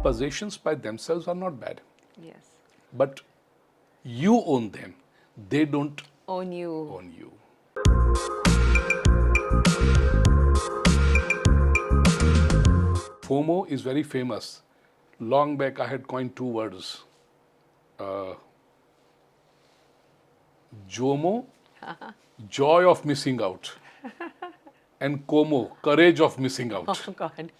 Possessions by themselves are not bad. Yes. But you own them. They don't Own you. own you. FOMO is very famous. Long back I had coined two words. JOMO, joy of missing out. And KOMO, courage of missing out. Oh God.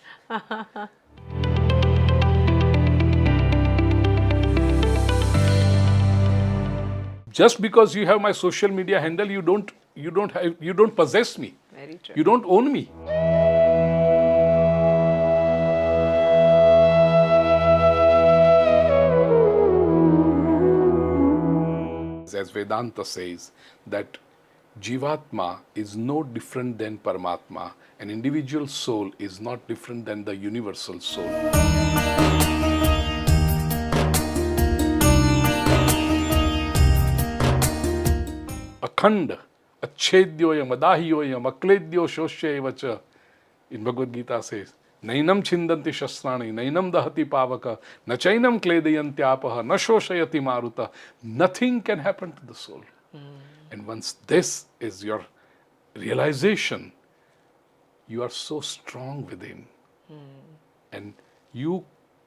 Just because you have my social media handle, you don't possess me. Very true. You don't own me. As Vedanta says, that Jivatma is no different than Paramatma. An individual soul is not different than the universal soul. Akhand, achedyoyam, adahyoyam, akledyo shoshyevacha. In Bhagavad Gita says, Nainam chindanti shastrani, nainam dahati pavaka, na chainam kledayantyapah, na shoshayati maruta. Nothing can happen to the soul. And once this is your realization, you are so strong within. And you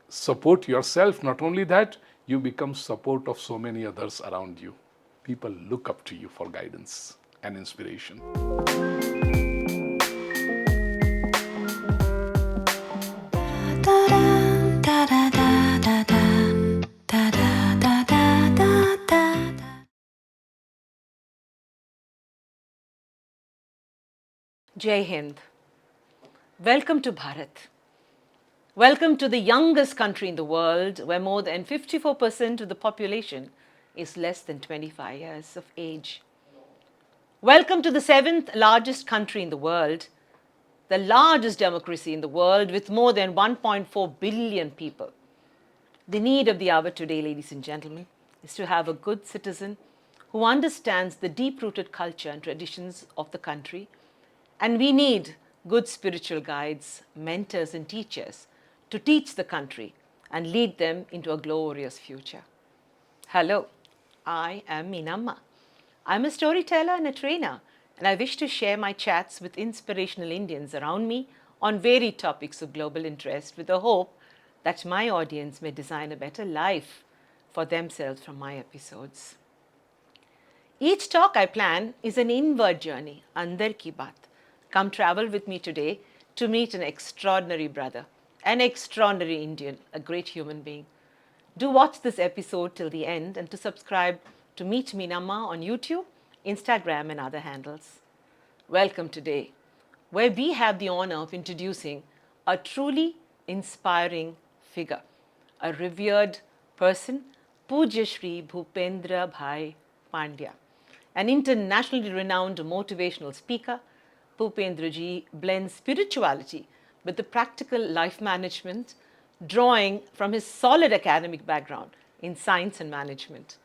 support yourself. Not only that, you become support of so many others around you. People look up to you for guidance and inspiration. Jai Hind. Welcome to Bharat. Welcome to the youngest country in the world, where more than 54% of the population is less than 25 years of age. Welcome to the 7th largest country in the world, the largest democracy in the world with more than 1.4 billion people. The need of the hour today, ladies and gentlemen, is to have a good citizen who understands the deep-rooted culture and traditions of the country. And we need good spiritual guides, mentors and teachers to teach the country and lead them into a glorious future. Hello, I am Meenamma. I'm a storyteller and a trainer, and I wish to share my chats with inspirational Indians around me on varied topics of global interest with the hope that my audience may design a better life for themselves from my episodes. Each talk I plan is an inward journey, Andar Ki Baat. Come travel with me today to meet an extraordinary brother, an extraordinary Indian, a great human being. Do watch this episode till the end and to subscribe to Meet Meenamma on YouTube, Instagram and other handles. Welcome today, where we have the honor of introducing a truly inspiring figure, a revered person, Pujyashree Bhupendra Pandya, an internationally renowned motivational speaker. Bhupendraji blends spirituality with the practical life management, drawing from his solid academic background in science and management.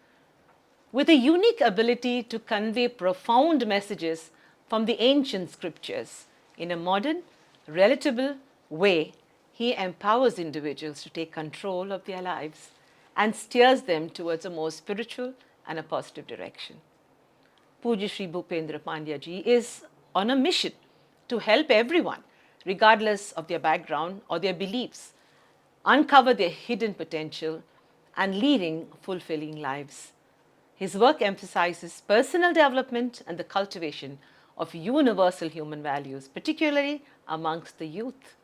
With a unique ability to convey profound messages from the ancient scriptures in a modern, relatable way, he empowers individuals to take control of their lives and steers them towards a more spiritual and a positive direction. Pujyashree Bhupendra Pandyaji is on a mission to help everyone, regardless of their background or their beliefs, uncover their hidden potential and leading fulfilling lives. His work emphasizes personal development and the cultivation of universal human values, particularly amongst the youth.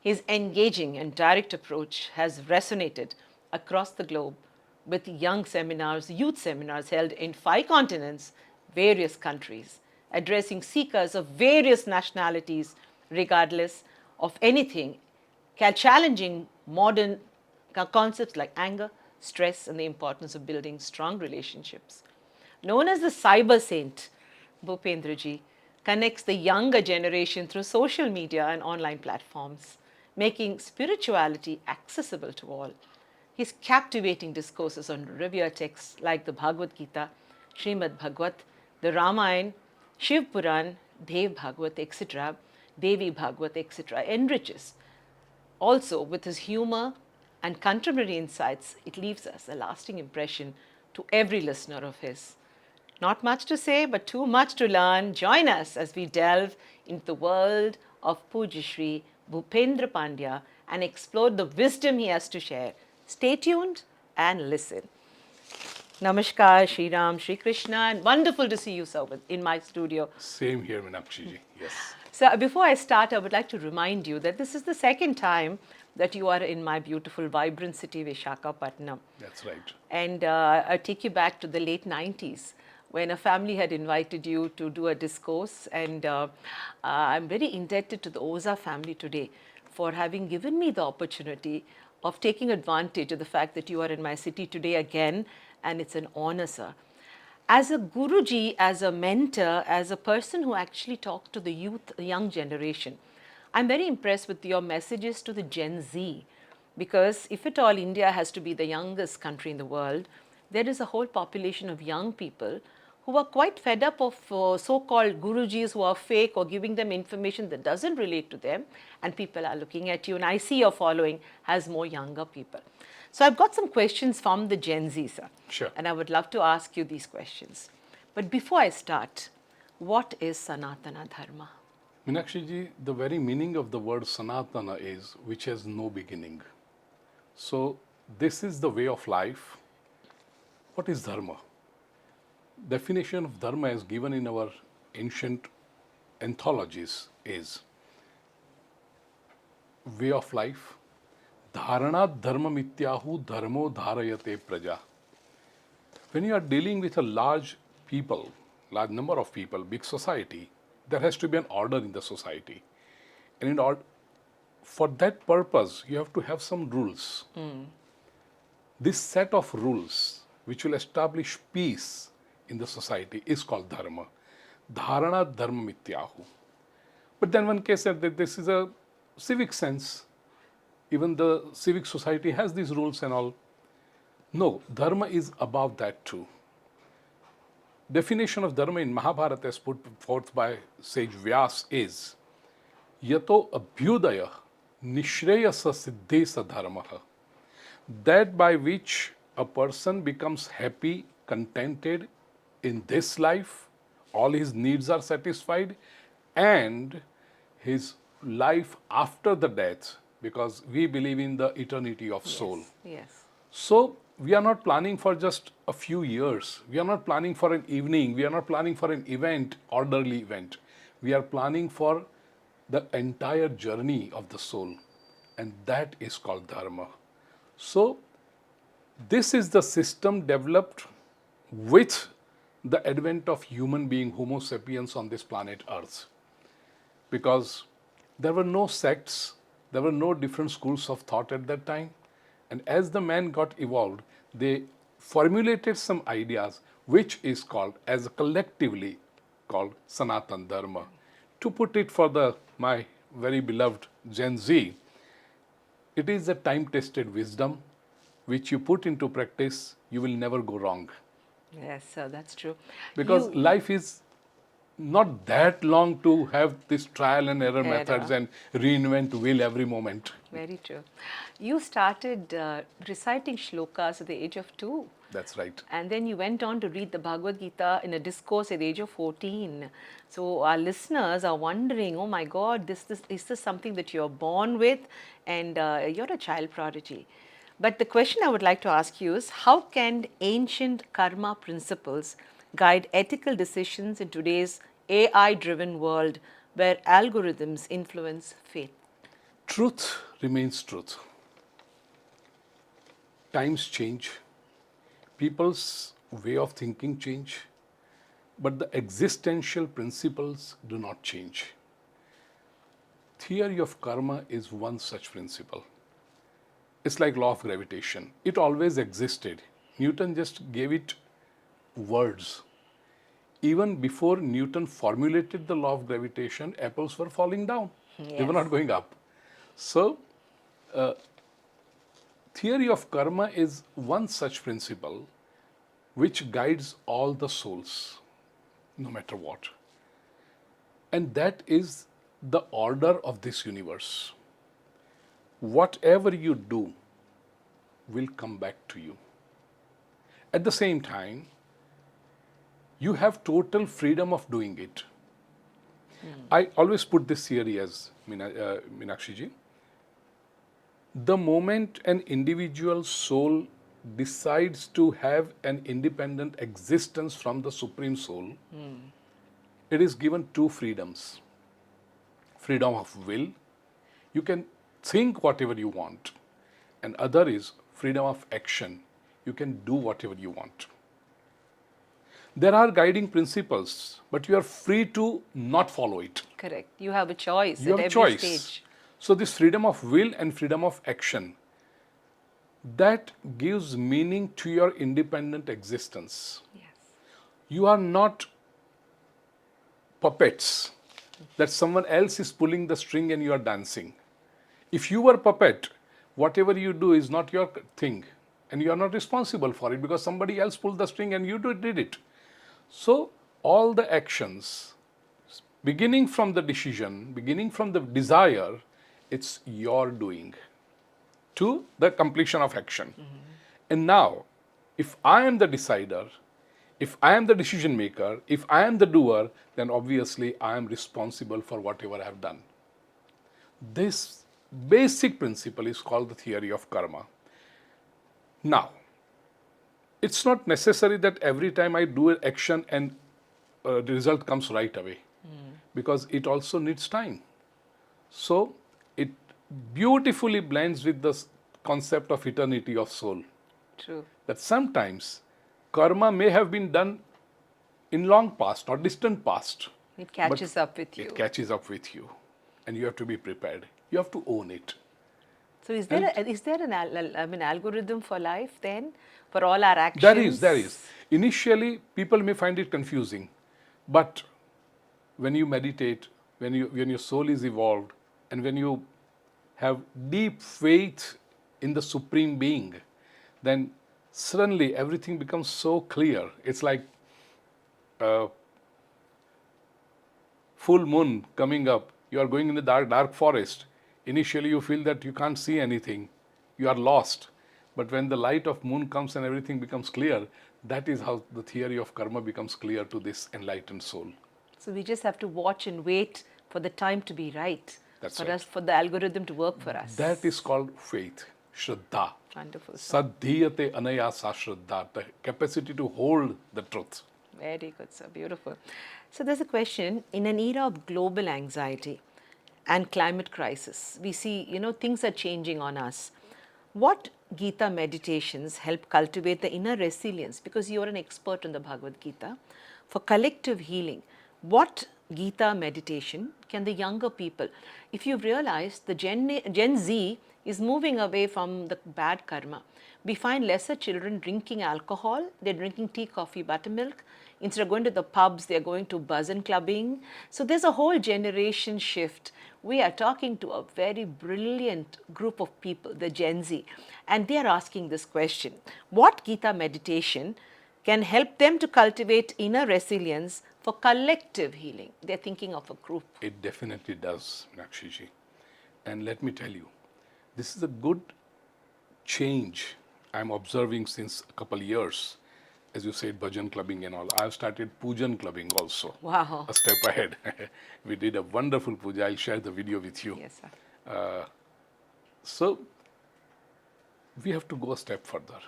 His engaging and direct approach has resonated across the globe with youth seminars held in 5 continents, various countries, addressing seekers of various nationalities, regardless of anything, challenging modern concepts like anger, stress, and the importance of building strong relationships. Known as the cyber saint, Bhupendraji connects the younger generation through social media and online platforms, making spirituality accessible to all. His captivating discourses on revered texts like the Bhagavad Gita, Srimad Bhagavat, the Ramayana, Shiv Puran, Dev Bhagavad, etc., Devi Bhagavad, etc., enriches. Also, with his humor and contemporary insights, it leaves us a lasting impression to every listener of his. Not much to say, but too much to learn. Join us as we delve into the world of Pujyashree Bhupendra Pandya and explore the wisdom he has to share. Stay tuned and listen. Namaskar, Shri Ram, Shri Krishna, and wonderful to see you, sir, in my studio. Same here, Meenakshi ji. Yes. So, before I start, I would like to remind you that this is the second time that you are in my beautiful, vibrant city, Visakhapatnam. That's right. And I take you back to the late 90s when a family had invited you to do a discourse. And I'm very indebted to the Oza family today for having given me the opportunity of taking advantage of the fact that you are in my city today again. And it's an honor, sir. As a Guruji, as a mentor, as a person who actually talks to the youth, the young generation, I'm very impressed with your messages to the Gen Z. Because if at all India has to be the youngest country in the world, there is a whole population of young people who are quite fed up of so-called Gurujis who are fake or giving them information that doesn't relate to them, and people are looking at you, and I see your following has more younger people. So I've got some questions from the Gen Z, sir. Sure. And I would love to ask you these questions. But before I start, what is Sanatana Dharma? Meenakshi ji, the very meaning of the word Sanatana is which has no beginning. So this is the way of life. What is Dharma? Definition of Dharma as given in our ancient anthologies is way of life. Dharana dharma mityahu dharmo dharayate praja. When you are dealing with a large number of people, big society, there has to be an order in the society. And for that purpose, you have to have some rules. This set of rules, which will establish peace in the society, is called dharma. Dharana dharma mityahu. But then one can say that this is a civic sense. Even the civic society has these rules and all. No, dharma is above that too. Definition of dharma in Mahabharata as put forth by sage Vyas is yato abhyudaya nishreyasa siddhesa dharmaha. That by which a person becomes happy, contented in this life, all his needs are satisfied, and his life after the death, because we believe in the eternity of soul. Yes. So we are not planning for just a few years. We are not planning for an evening. We are not planning for an event, orderly event. We are planning for the entire journey of the soul. And that is called dharma. So this is the system developed with the advent of human being, Homo sapiens, on this planet Earth. Because there were no sects, there were no different schools of thought at that time. And as the man got evolved, they formulated some ideas which is called, as collectively called, Sanatana Dharma. To put it for my very beloved Gen Z, it is a time-tested wisdom which you put into practice, you will never go wrong. Yes, sir, that's true. Because life is not that long to have this trial and error methods and reinvent wheel every moment. Very true. You started reciting shlokas at the age of 2. That's right. And then you went on to read the Bhagavad Gita in a discourse at the age of 14. So our listeners are wondering, oh my God, is this something that you're born with? And you're a child prodigy. But the question I would like to ask you is, how can ancient karma principles guide ethical decisions in today's AI-driven world where algorithms influence fate? Truth remains truth. Times change. People's way of thinking change. But the existential principles do not change. Theory of karma is one such principle. It's like law of gravitation. It always existed. Newton just gave it words. Even before Newton formulated the law of gravitation, apples were falling down. Yes. They were not going up. So, theory of karma is one such principle which guides all the souls, no matter what. And that is the order of this universe. Whatever you do will come back to you. At the same time, you have total freedom of doing it. I always put this theory as Meenakshi ji. The moment an individual soul decides to have an independent existence from the Supreme Soul, it is given two freedoms. Freedom of will, you can think whatever you want, and other is freedom of action, you can do whatever you want. There are guiding principles, but you are free to not follow it. Correct. You have a choice You at have every choice. stage. So this freedom of will and freedom of action, that gives meaning to your independent existence. Yes. You are not puppets that someone else is pulling the string and you are dancing. If you were puppet, whatever you do is not your thing and you are not responsible for it because somebody else pulled the string and you did it. So all the actions, beginning from the decision, beginning from the desire, it's your doing to the completion of action. And now, if I am the decider, if I am the decision maker, if I am the doer, then obviously I am responsible for whatever I have done. This basic principle is called the theory of karma. Now, it's not necessary that every time I do an action and the result comes right away, because it also needs time. So, it beautifully blends with the concept of eternity of soul. True. That sometimes karma may have been done in long past or distant past. It catches up with you. It catches up with you, and you have to be prepared. You have to own it. So is there an algorithm for life then, for all our actions? There is. Initially, people may find it confusing, but when you meditate, when your soul is evolved, and when you have deep faith in the Supreme Being, then suddenly everything becomes so clear. It's like full moon coming up. You are going in the dark forest. Initially, you feel that you can't see anything. You are lost. But when the light of moon comes and everything becomes clear, that is how the theory of karma becomes clear to this enlightened soul. So we just have to watch and wait for the time to be right. That's for right. us, for the algorithm to work for us. That is called faith, Shraddha. Wonderful. Sadhyate anayasa Shraddha, the capacity to hold the truth. Very good, sir. Beautiful. So there's a question. In an era of global anxiety and climate crisis, we see, things are changing on us. What Gita meditations help cultivate the inner resilience? Because you're an expert on the Bhagavad Gita. For collective healing, what Gita meditation can the younger people, if you've realized the Gen Z is moving away from the bad karma. We find lesser children drinking alcohol, they're drinking tea, coffee, buttermilk. Instead of going to the pubs, they're going to Bhajan clubbing. So there's a whole generation shift. We are talking to a very brilliant group of people, the Gen Z, and they are asking this question. What Gita meditation can help them to cultivate inner resilience for collective healing? They're thinking of a group. It definitely does, Meenakshi ji. And let me tell you, this is a good change I'm observing since a couple years. As you said, Bhajan clubbing and all. I've started Pujan clubbing also. Wow. A step ahead. We did a wonderful puja. I'll share the video with you. Yes, sir. So, we have to go a step further.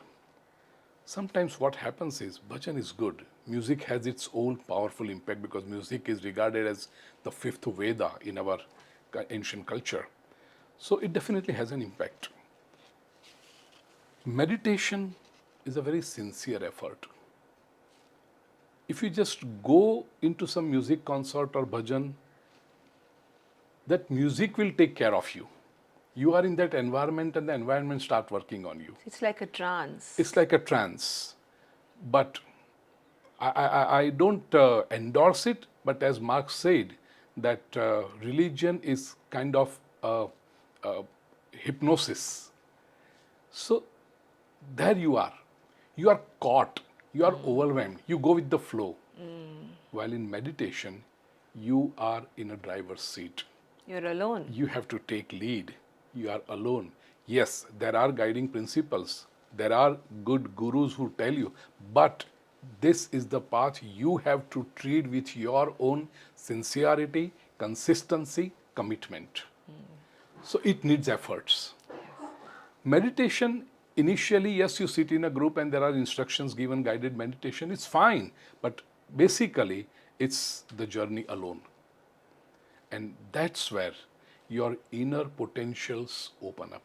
Sometimes what happens is, bhajan is good. Music has its own powerful impact because music is regarded as the fifth Veda in our ancient culture. So it definitely has an impact. Meditation is a very sincere effort. If you just go into some music concert or bhajan, that music will take care of you. You are in that environment and the environment start working on you. It's like a trance. It's like a trance. But I don't endorse it, but as Marx said, that religion is kind of hypnosis. So there you are. You are caught. You are overwhelmed. You go with the flow. While in meditation, you are in a driver's seat. You're alone. You have to take lead. You are alone. Yes, there are guiding principles. There are good gurus who tell you, but this is the path you have to tread with your own sincerity, consistency, commitment. So it needs efforts. Meditation, initially, yes, you sit in a group and there are instructions given, guided meditation, it's fine. But basically, it's the journey alone. And that's where your inner potentials open up.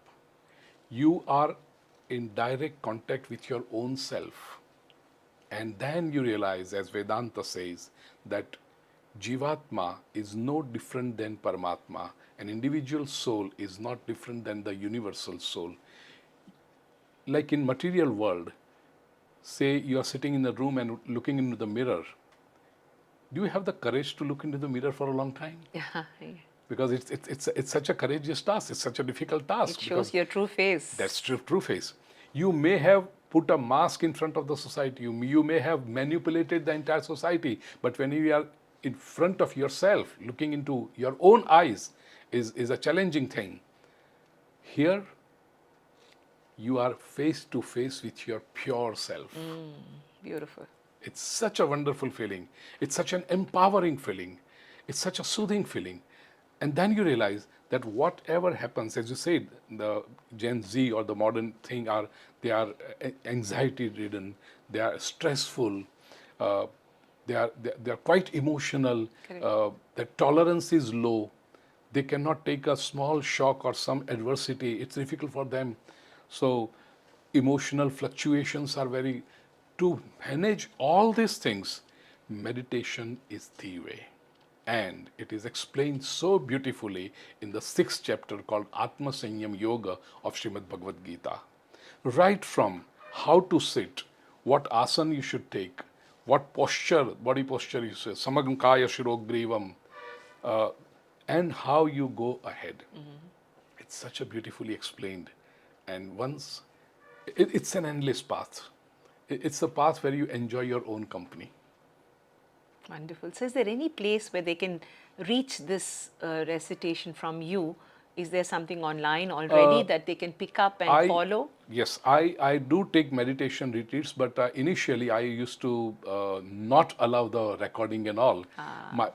You are in direct contact with your own self. And then you realize, as Vedanta says, that Jivatma is no different than Paramatma. An individual soul is not different than the universal soul. Like in material world, say you are sitting in a room and looking into the mirror. Do you have the courage to look into the mirror for a long time? Yeah. Because it's such a courageous task. It's such a difficult task. It shows your true face. That's true face. You may have put a mask in front of the society. You may have manipulated the entire society. But when you are in front of yourself, looking into your own eyes, is a challenging thing. Here, you are face to face with your pure self. Beautiful. It's such a wonderful feeling. It's such an empowering feeling. It's such a soothing feeling. And then you realize that whatever happens, as you said, the Gen Z or the modern thing they are anxiety ridden, they are stressful, they are quite emotional, their tolerance is low, they cannot take a small shock or some adversity, it's difficult for them. So emotional fluctuations are very, to manage all these things, meditation is the way. And it is explained so beautifully in the 6th chapter called Atma Sanyam Yoga of Srimad Bhagavad Gita. Right from how to sit, what asana you should take, what posture, body posture you say, Samagam Kaya Shirogrivam, and how you go ahead. It's such a beautifully explained. And once, it's an endless path. It's a path where you enjoy your own company. Wonderful. So is there any place where they can reach this recitation from you? Is there something online already that they can pick up and follow? Yes, I do take meditation retreats, but initially I used to not allow the recording and all.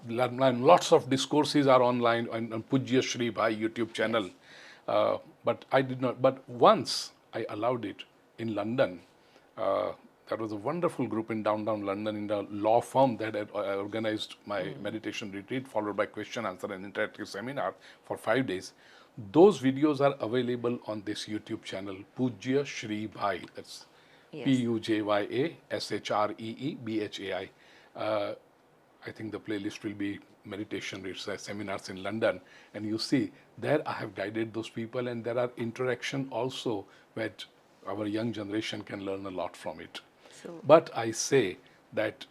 Lots of discourses are online on Pujyashree Bhupendra YouTube channel. Yes. But I did not. But once I allowed it in London. There was a wonderful group in downtown London in the law firm that had organized my meditation retreat, followed by question, answer, and interactive seminar for 5 days. Those videos are available on this YouTube channel, Pujyashree Bhupendra. That's Pujyashree Bhupendra. I think the playlist will be meditation seminars in London. And you see, there I have guided those people, and there are interaction also where our young generation can learn a lot from it. But I say that,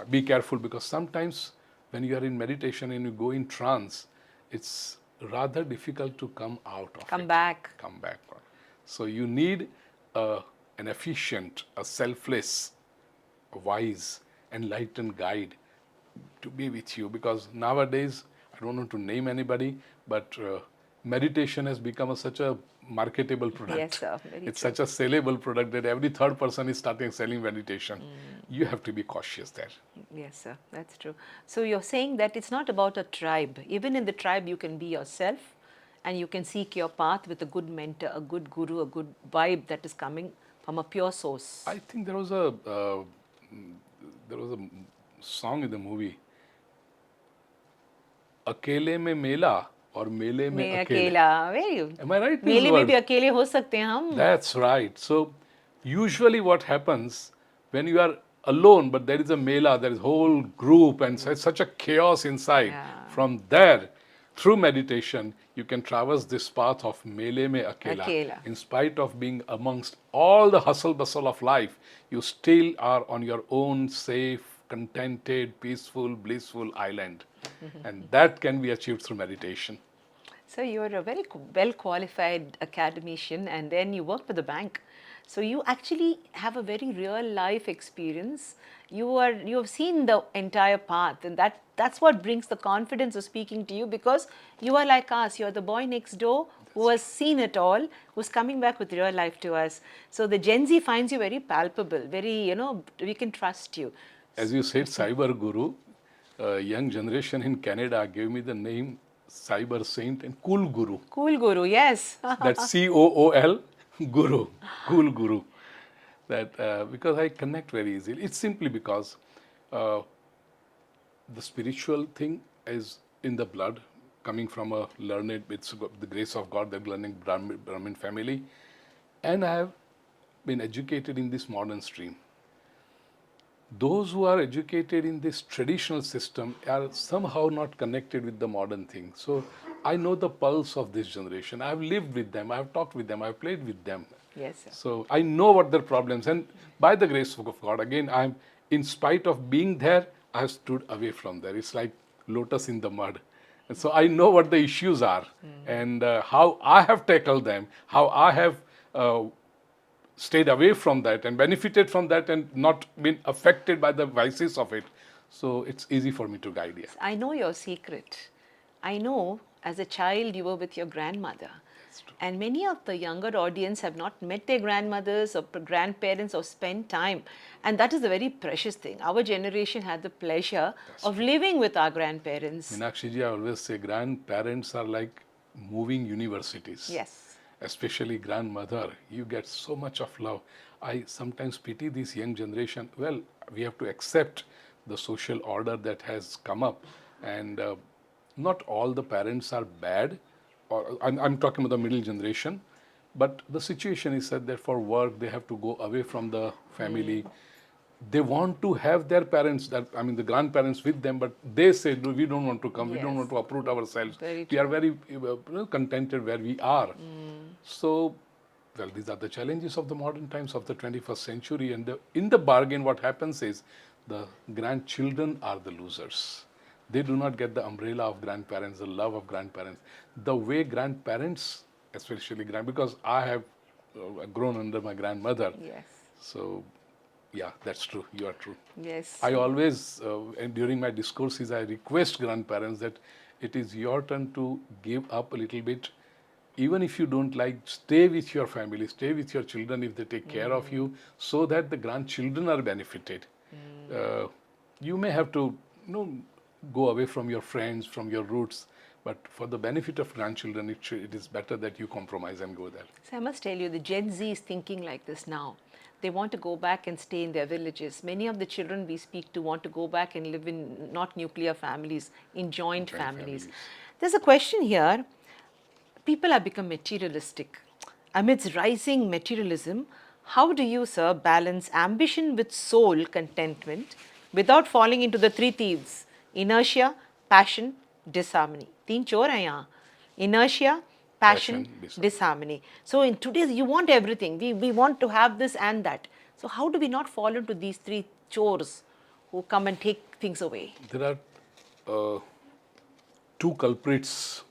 be careful, because sometimes when you are in meditation and you go in trance, it's rather difficult to come out of it. Come back. So you need an efficient, a selfless, a wise, enlightened guide to be with you. Because nowadays, I don't want to name anybody, but meditation has become such a marketable product. Yes, sir. It's such a sellable product that every third person is starting selling meditation. You have to be cautious there. Yes, sir. That's true. So you're saying that it's not about a tribe. Even in the tribe, you can be yourself and you can seek your path with a good mentor, a good guru, a good vibe that is coming from a pure source. I think there was a song in the movie, Akele mein mela or mele mein akela. Am I right? मेले में भी अकेले हो सकते हैं हम. That's right. So usually what happens when you are alone, but there is a mela, there is a whole group, and so it's such a chaos inside. Yeah. From there, through meditation, you can traverse this path of mele mein akela. In spite of being amongst all the hustle bustle of life, you still are on your own safe, contented, peaceful, blissful island. And that can be achieved through meditation. So you're a very well qualified academician, and then you work for the bank. So you actually have a very real life experience. You have seen the entire path, and that's what brings the confidence of speaking to you, because you are like us. You're the boy next door who has seen it all, who's coming back with real life to us. So the Gen Z finds you very palpable, very, we can trust you. As you said, Cyber Guru, young generation in Canada gave me the name Cyber Saint and Cool Guru. Cool Guru, yes. That's COOL Guru, Cool Guru. That because I connect very easily. It's simply because the spiritual thing is in the blood, coming from a learned, it's the grace of God, the learning Brahmin family, and I have been educated in this modern stream. Those who are educated in this traditional system are somehow not connected with the modern thing. So I know the pulse of this generation. I've lived with them, I've talked with them, I've played with them. Yes, sir. So I know what their problems, and by the grace of God, again, I'm, in spite of being there, I have stood away from there. It's like lotus in the mud. And so I know what the issues are, and how I have tackled them, how I have stayed away from that and benefited from that and not been affected by the vices of it. So it's easy for me to guide you. I know your secret. I know as a child you were with your grandmother. And many of the younger audience have not met their grandmothers or grandparents or spent time. And that is a very precious thing. Our generation had the pleasure of living with our grandparents. Meenakshi ji, I always say grandparents are like moving universities. Yes. Especially grandmother. You get so much of love. I sometimes pity this young generation. Well, we have to accept the social order that has come up. And not all the parents are bad. Or I'm talking about the middle generation, but the situation is that for work they have to go away from the family. They want to have their parents, the grandparents with them, but they say, no, we don't want to come, we don't want to uproot ourselves. We are very contented where we are. So, well, these are the challenges of the modern times of the 21st century, and in the bargain what happens is the grandchildren are the losers. They do not get the umbrella of grandparents, the love of grandparents. The way grandparents, especially because I have grown under my grandmother. Yes. So, yeah, that's true. You are true. Yes. I always, and during my discourses, I request grandparents that it is your turn to give up a little bit. Even if you don't like, stay with your family, stay with your children if they take care of you, so that the grandchildren are benefited. You may have to, go away from your friends, from your roots, but for the benefit of grandchildren, it is better that you compromise and go there. So I must tell you, the Gen Z is thinking like this now. They want to go back and stay in their villages. Many of the children we speak to want to go back and live in not nuclear families, in joint families. There's a question here. People have become materialistic. Amidst rising materialism, how do you, sir, balance ambition with soul contentment without falling into the three thieves? Inertia, passion, disharmony. तीन चोर हैं यहाँ. Inertia, passion, disharmony. So in today's, you want everything. We want to have this and that. So how do we not fall into these three chores who come and take things away? There are two culprits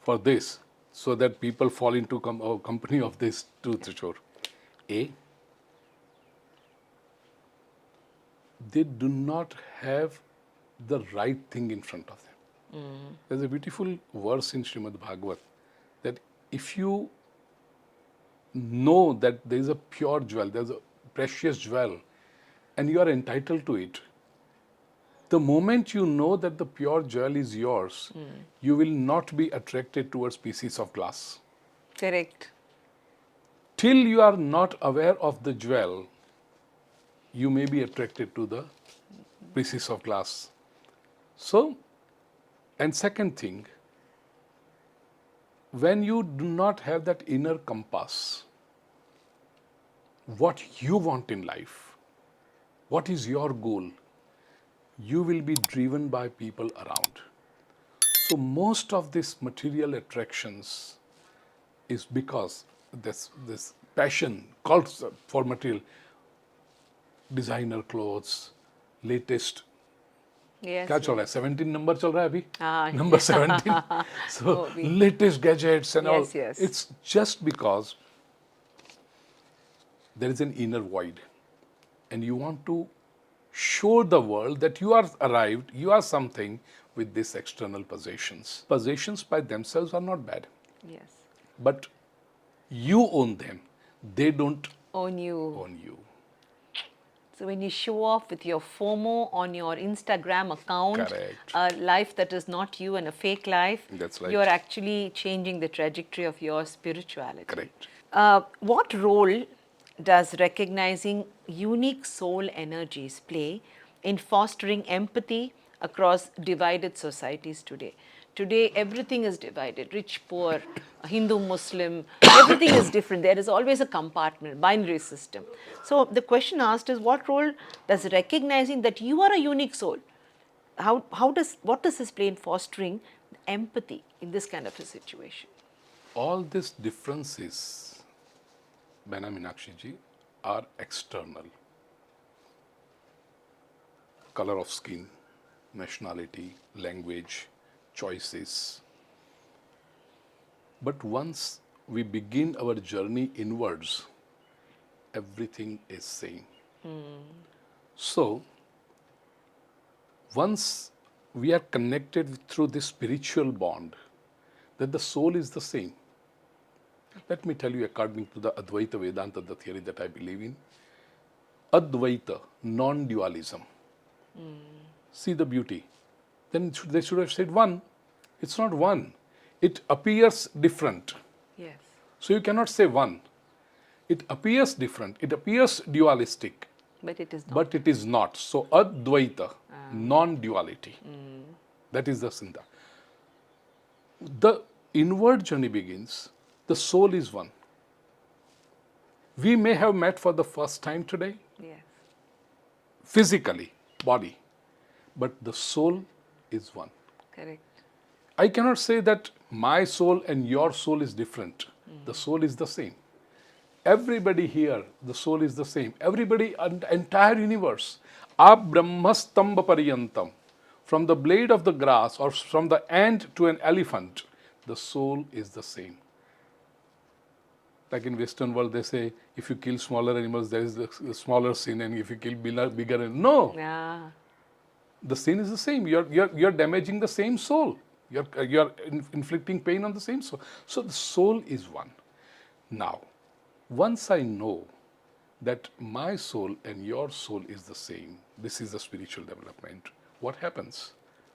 for this, so that people fall into company of this two chore. A, they do not have the right thing in front of them. There's a beautiful verse in Srimad Bhagavad that if you know that there is a pure jewel, there's a precious jewel, and you are entitled to it, the moment you know that the pure jewel is yours, you will not be attracted towards pieces of glass. Correct. Till you are not aware of the jewel, you may be attracted to the pieces of glass. So, and second thing, when you do not have that inner compass, what you want in life, what is your goal, you will be driven by people around. So most of these material attractions is because this passion called for material, designer clothes, latest. Yes. क्या चल रहा है? 17 number चल रहा है अभी? Number 17. So latest gadgets and all. Yes. It's just because there is an inner void, and you want to show the world that you are arrived, you are something with these external possessions. Possessions by themselves are not bad, Yes. but you own them. They don't Own you. own you. So when you show off with your FOMO on your Instagram account, Correct. a life that is not you and a fake life, That's right. you're actually changing the trajectory of your spirituality. Correct. What role does recognizing unique soul energies play in fostering empathy across divided societies today? Today, everything is divided, rich, poor, Hindu, Muslim, everything is different. There is always a compartment, binary system. So the question asked is, what role does recognizing that you are a unique soul, what does this play in fostering empathy in this kind of a situation? All these differences, Meenakshi ji, are external. Color of skin, nationality, language, choices. But once we begin our journey inwards, everything is same. So, once we are connected through this spiritual bond, that the soul is the same. Let me tell you, according to the Advaita Vedanta, the theory that I believe in, Advaita, non-dualism. See the beauty. Then they should have said one. It's not one. It appears different. Yes. So you cannot say one. It appears different. It appears dualistic. But it is not. But it is not. So Advaita, non-duality. That is the Siddha. The inward journey begins. The soul is one. We may have met for the first time today, Yes. physically, body, but the soul is one. Correct. I cannot say that my soul and your soul is different. The soul is the same. Everybody here, the soul is the same. Everybody, entire universe. Ab brahmastamba pariyantam. From the blade of the grass or from the ant to an elephant, the soul is the same. Like in Western world, they say, if you kill smaller animals, there is a smaller sin, and if you kill bigger animals, no. Yeah. The sin is the same. You're damaging the same soul. You're inflicting pain on the same soul. So the soul is one. Now, once I know that my soul and your soul is the same, this is the spiritual development. What happens?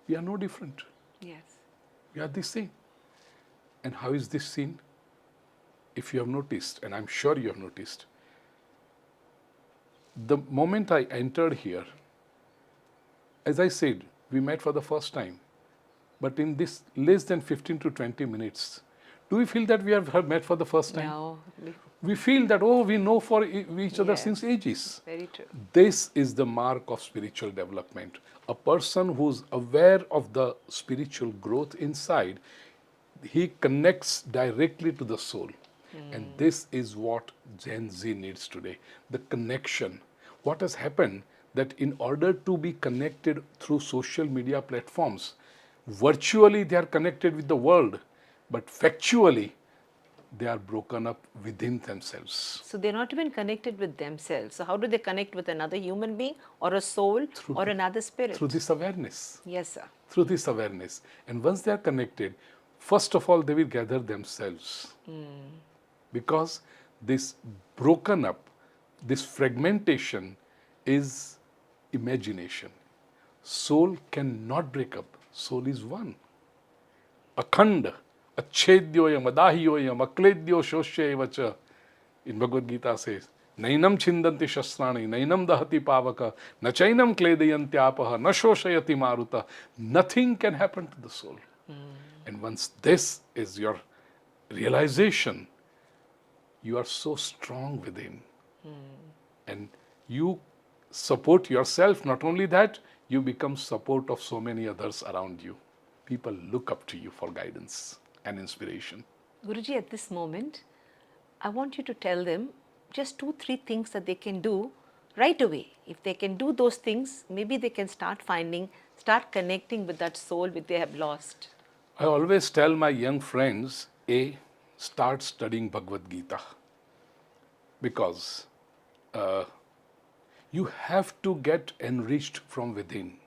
We are no different. Yes. We are the same. And how is this seen? If you have noticed, and I'm sure you have noticed, the moment I entered here, as I said, we met for the first time. But in this less than 15 to 20 minutes, do we feel that we have met for the first time? No. We feel that, oh, we know for each other Yes. since ages. Very true. This is the mark of spiritual development. A person who's aware of the spiritual growth inside, he connects directly to the soul. And this is what Gen Z needs today, the connection. What has happened that in order to be connected through social media platforms, virtually they are connected with the world, but factually they are broken up within themselves. So they're not even connected with themselves. So how do they connect with another human being or a soul or another spirit? Through this awareness. Yes, sir. Through this awareness. And once they are connected, first of all, they will gather themselves. Because this broken up, this fragmentation is imagination. Soul cannot break up. Soul is one. Akhanda, achedyoyam, adahyoyam, akledyo shoshyevacha. In Bhagavad Gita says, Nainam chindanti shastrani, nainam dahati pavaka, nachainam kledayantyapah, na shoshayati maruta. Nothing can happen to the soul. And once this is your realization, you are so strong within. And you support yourself. Not only that, you become support of so many others around you. People look up to you for guidance and inspiration. Guruji, at this moment, I want you to tell them just 2-3 things that they can do right away. If they can do those things, maybe they can start connecting with that soul which they have lost. I always tell my young friends, start studying Bhagavad Gita. Because you have to get enriched from within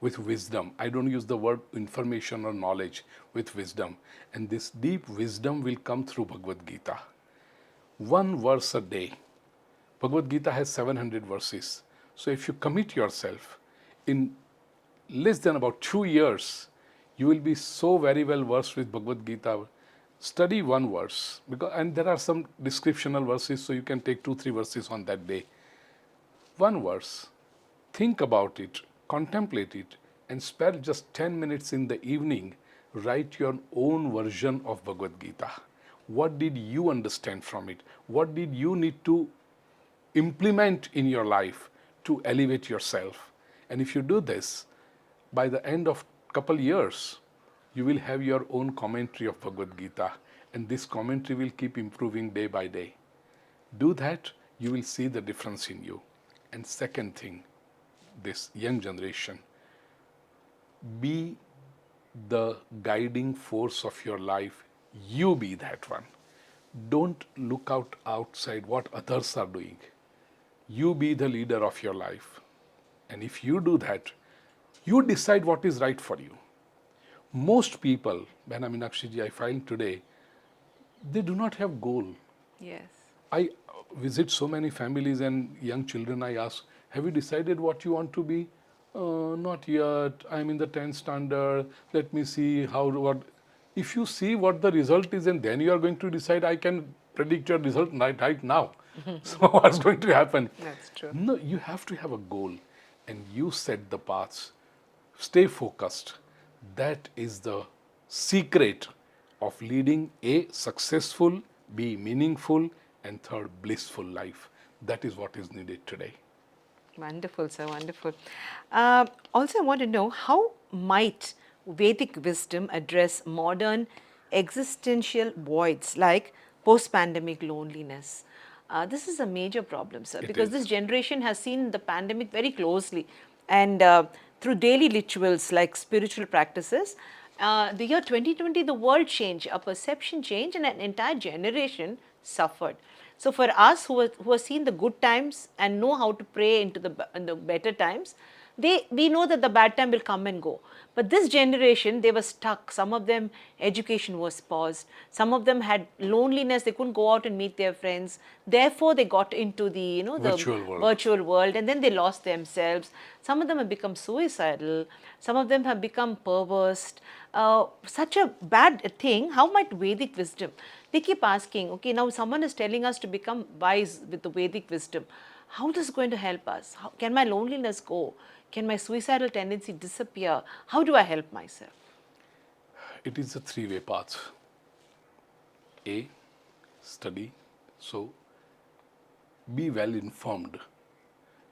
with wisdom. I don't use the word information or knowledge, with wisdom. And this deep wisdom will come through Bhagavad Gita. One verse a day. Bhagavad Gita has 700 verses. So if you commit yourself, in less than about 2 years, you will be so very well versed with Bhagavad Gita. Study one verse, and there are some descriptional verses, so you can take 2-3 verses on that day. One verse, think about it, contemplate it, and spare just 10 minutes in the evening, write your own version of Bhagavad Gita. What did you understand from it? What did you need to implement in your life to elevate yourself? And if you do this, by the end of couple years, you will have your own commentary of Bhagavad Gita, and this commentary will keep improving day by day. Do that, you will see the difference in you. And second thing, this young generation, be the guiding force of your life. You be that one. Don't look outside what others are doing. You be the leader of your life. And if you do that, you decide what is right for you. Most people, Meenakshi, I find today, they do not have goal. Yes. I visit so many families and young children. I ask, have you decided what you want to be? Not yet. I'm in the 10th standard. Let me see what. If you see what the result is and then you are going to decide, I can predict your result right now. So what's going to happen? That's true. No, you have to have a goal and you set the paths. Stay focused. That is the secret of leading a successful, B, meaningful, and third, blissful life. That is what is needed today. Wonderful, sir, wonderful. Also, I want to know, how might Vedic wisdom address modern existential voids like post-pandemic loneliness? This is a major problem, sir, because this generation has seen the pandemic very closely, and through daily rituals like spiritual practices, the year 2020, the world changed, a perception changed, and an entire generation suffered. So for us who have seen the good times and know how to pray into the better times, we know that the bad time will come and go. But this generation, they were stuck. Some of them, education was paused. Some of them had loneliness. They couldn't go out and meet their friends. Therefore, they got into the virtual world, and then they lost themselves. Some of them have become suicidal. Some of them have become perverse. Such a bad thing. How might Vedic wisdom? They keep asking, okay, now someone is telling us to become wise with the Vedic wisdom. How is this going to help us? Can my loneliness go? Can my suicidal tendency disappear? How do I help myself? It is a three-way path. A, study. So, be well informed.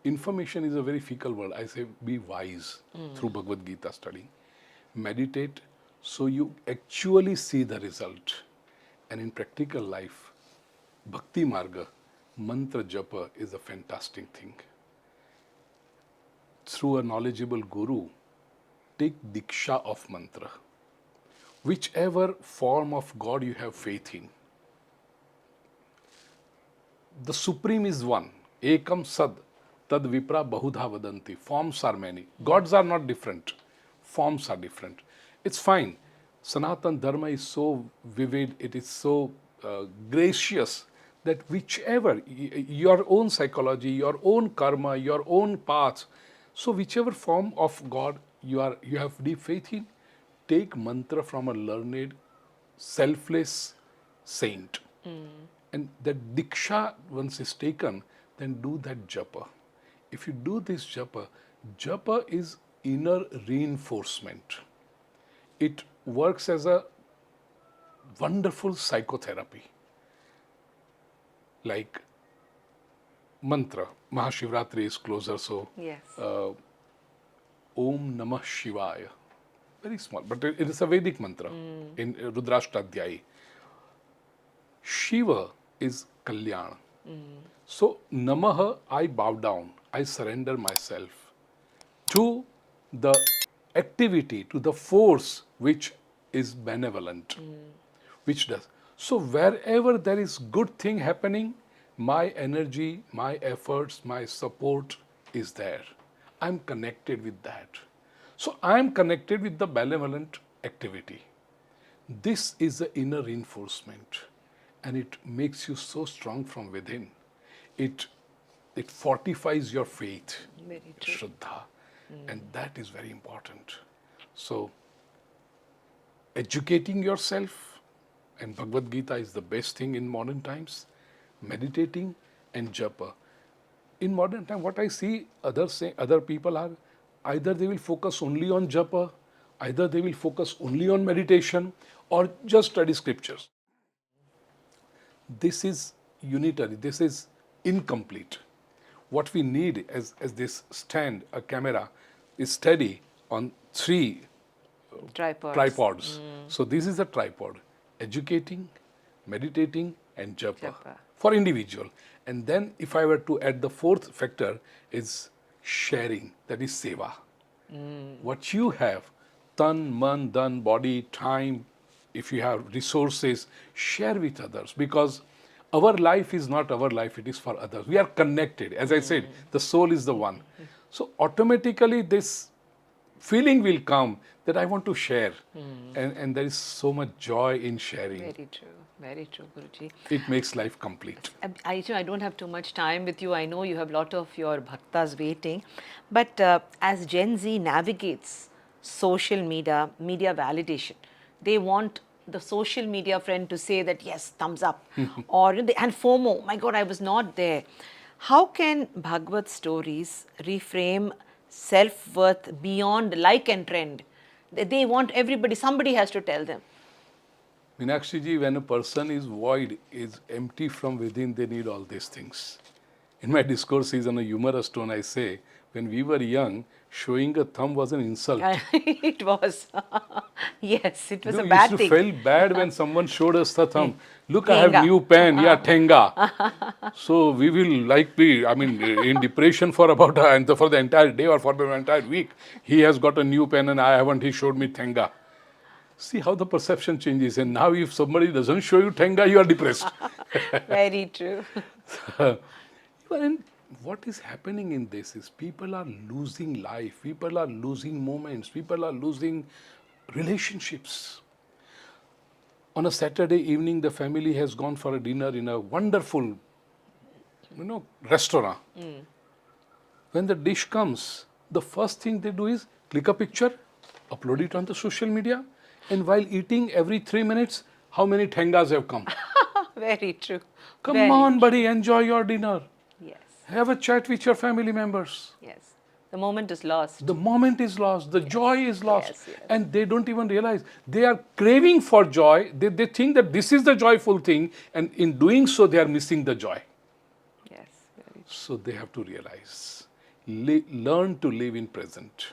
Information is a very fickle word. I say be wise through Bhagavad Gita study. Meditate so you actually see the result. And in practical life, Bhakti Marga, mantra japa is a fantastic thing. Through a knowledgeable guru, take diksha of mantra. Whichever form of God you have faith in. The Supreme is one. Ekam sad, tad vipra bahudha vadanti. Forms are many. Gods are not different. Forms are different. It's fine. Sanatana Dharma is so vivid, it is so gracious that whichever, your own psychology, your own karma, your own path, so whichever form of God you have deep faith in, take mantra from a learned, selfless saint. And that diksha, once is taken, then do that japa. If you do this japa, japa is inner reinforcement. It works as a wonderful psychotherapy. Like mantra, Mahashivratri is closer, so yes. Om Namah Shivaya. Very small, but it is a Vedic mantra in Rudrashtadhyayi. Shiva is Kalyana. So, Namaha, I bow down, I surrender myself to the activity, to the force which is benevolent, which does. So, wherever there is good thing happening, My energy, my efforts, my support is there. I'm connected with that. So I'm connected with the benevolent activity. This is the inner reinforcement, and it makes you so strong from within. It fortifies your faith, Very true. Shraddha, and that is very important. So educating yourself, and Bhagavad Gita is the best thing in modern times, meditating and japa. In modern time, what I see other people are, either they will focus only on japa, either they will focus only on meditation, or just study scriptures. This is unitary, this is incomplete. What we need as this stand, a camera, is steady on three tripods. So this is a tripod: educating, meditating, and japa, Japa. for individual. And then if I were to add the fourth factor is sharing, that is seva. What you have, tan, man, dhan, body, time, if you have resources, share with others, because our life is not our life, it is for others. We are connected. As I said, the soul is the one. So automatically this feeling will come that I want to share. And there is so much joy in sharing. Very true, Guruji. It makes life complete. I don't have too much time with you. I know you have a lot of your bhaktas waiting. But as Gen Z navigates social media validation, they want the social media friend to say that, yes, thumbs up. And FOMO, my God, I was not there. How can Bhagavad stories reframe self-worth beyond like and trend? They want everybody, somebody has to tell them. Meenakshi ji, when a person is void, is empty from within, they need all these things. In my discourses on a humorous tone, I say, when we were young, showing a thumb was an insult. It was. Yes, it was a We bad used to thing. feel bad when someone showed us the thumb. Look, I Thenga. have new pen. Yeah, thenga. So we will in depression for about for the entire day or for the entire week. He has got a new pen and I haven't. He showed me thenga. See how the perception changes. And now if somebody doesn't show you thenga, you are depressed. Very true. And what is happening in this is people are losing life, people are losing moments, people are losing relationships. On a Saturday evening, the family has gone for a dinner in a wonderful, restaurant. When the dish comes, the first thing they do is click a picture, upload it on the social media, and while eating every 3 minutes, how many thengas have come? Very true. Come on, buddy, enjoy your dinner. Yes. Have a chat with your family members. Yes. The moment is lost. The moment is lost, the joy is lost, Yes. and they don't even realize. They are craving for joy. They think that this is the joyful thing, and in doing so, they are missing the joy. Yes. Very true. So they have to realize, learn to live in present,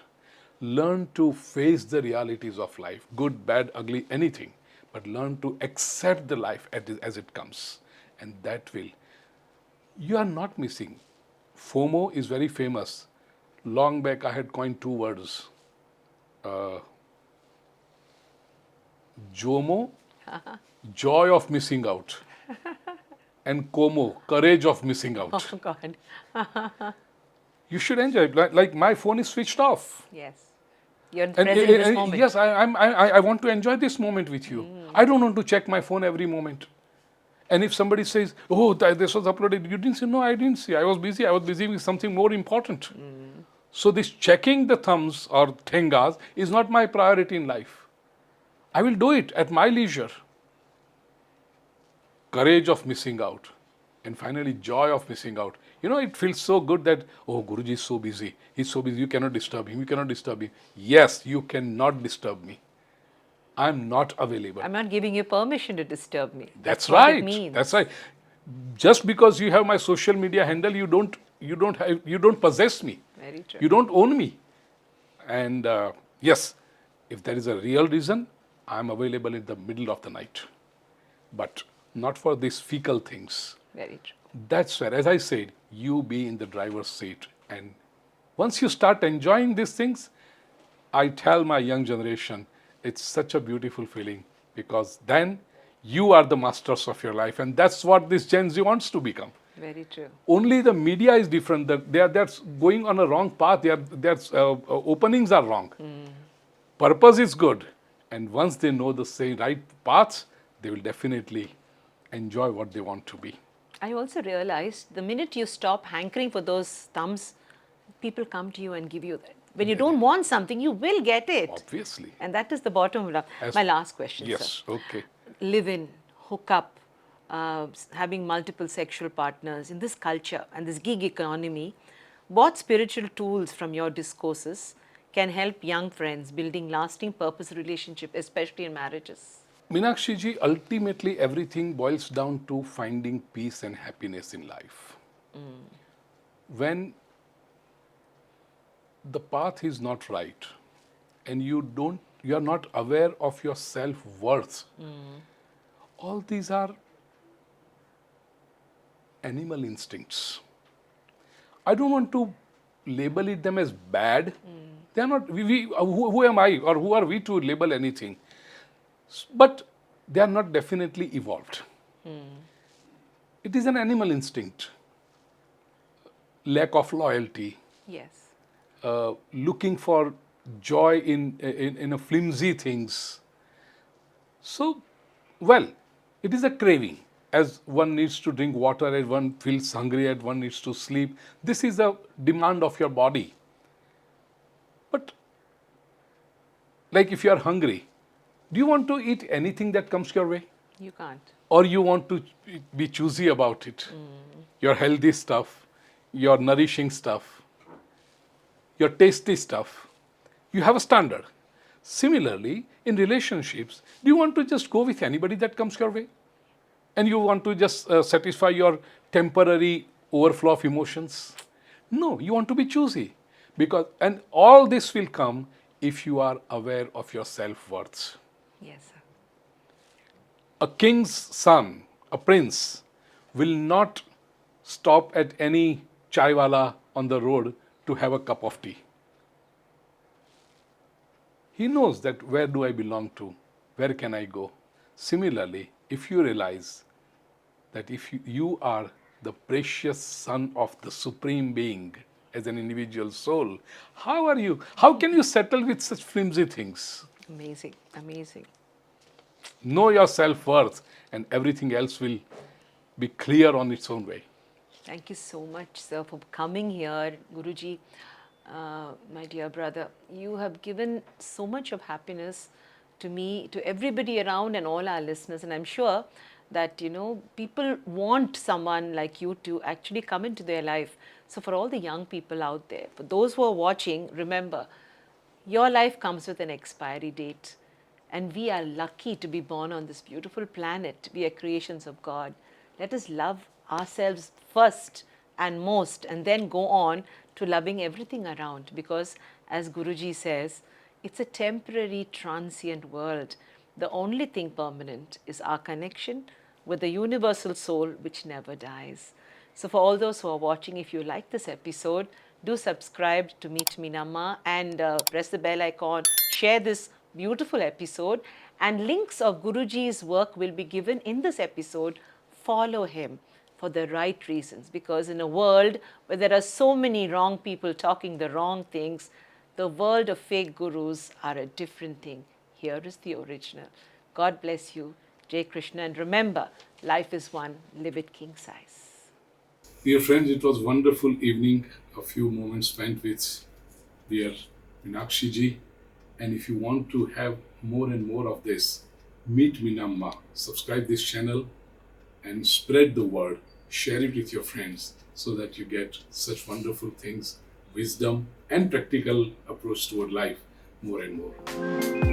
learn to face the realities of life, good, bad, ugly, anything, but learn to accept the life as it comes, and that will. You are not missing. FOMO is very famous. Long back, I had coined 2 words. JOMO, joy of missing out. And KOMO, courage of missing out. Oh, God. You should enjoy it. Like my phone is switched off. Yes. You're present in this moment. Yes, I want to enjoy this moment with you. I don't want to check my phone every moment. And if somebody says, oh, this was uploaded, you didn't see? No, I didn't see. I was busy with something more important. So this checking the thumbs or thengas is not my priority in life. I will do it at my leisure. Courage of missing out. And finally, joy of missing out. It feels so good that, oh, Guruji is so busy. He's so busy, you cannot disturb him. You cannot disturb him. Yes, you cannot disturb me. I'm not available. I'm not giving you permission to disturb me. That's what right. It means. That's right. Just because you have my social media handle, you don't possess me. Very true. You don't own me. And yes, if there is a real reason, I'm available in the middle of the night. But not for these fecal things. Very true. That's where, as I said, you be in the driver's seat. And once you start enjoying these things, I tell my young generation, it's such a beautiful feeling, because then you are the masters of your life, and that's what this Gen Z wants to become. Very true. Only the media is different. That's going on a wrong path. Their openings are wrong. Purpose is good. And once they know the right paths, they will definitely enjoy what they want to be. I also realized the minute you stop hankering for those thumbs, people come to you and give you that. When you don't want something, you will get it. Obviously. And that is the bottom of love. My last question, yes, sir. okay. Live in, hook up, having multiple sexual partners in this culture and this gig economy, what spiritual tools from your discourses can help young friends building lasting purpose relationship, especially in marriages? Meenakshi ji, ultimately everything boils down to finding peace and happiness in life. When the path is not right and you are not aware of your self-worth, all these are animal instincts. I don't want to label them as bad. They are not. Who am I or who are we to label anything? But they are not definitely evolved. It is an animal instinct. Lack of loyalty. Yes. Looking for joy in a flimsy things. So, well, it is a craving. As one needs to drink water, as one feels hungry, as one needs to sleep. This is a demand of your body. But, like if you are hungry, do you want to eat anything that comes your way? You can't. Or you want to be choosy about it? Your healthy stuff, your nourishing stuff, your tasty stuff. You have a standard. Similarly, in relationships, do you want to just go with anybody that comes your way? And you want to just satisfy your temporary overflow of emotions? No, you want to be choosy. And all this will come if you are aware of your self-worth. Yes, sir. A king's son, a prince, will not stop at any chaiwala on the road to have a cup of tea. He knows that where do I belong to? Where can I go? Similarly, if you realize that if you are the precious son of the Supreme Being as an individual soul, how can you settle with such flimsy things? Amazing, amazing. Know your self-worth and everything else will be clear on its own way. Thank you so much, sir, for coming here. Guruji, my dear brother, you have given so much of happiness to me, to everybody around and all our listeners. And I'm sure that, people want someone like you to actually come into their life. So for all the young people out there, for those who are watching, remember, your life comes with an expiry date. And we are lucky to be born on this beautiful planet. We are creations of God. Let us love ourselves first and most, and then go on to loving everything around. Because as Guruji says, it's a temporary, transient world. The only thing permanent is our connection with the universal soul which never dies. So for all those who are watching, if you like this episode, do subscribe to Meet Meenamma and press the bell icon, share this beautiful episode, and links of Guruji's work will be given in this episode. Follow him for the right reasons, because in a world where there are so many wrong people talking the wrong things, the world of fake gurus are a different thing. Here is the original. God bless you. Jai Krishna. And remember, life is one. Live it king size. Dear friends, it was a wonderful evening. A few moments spent with dear Meenakshi ji. And if you want to have more and more of this, meet Meenamma. Subscribe this channel and spread the word. Share it with your friends so that you get such wonderful things, wisdom and practical approach toward life more and more.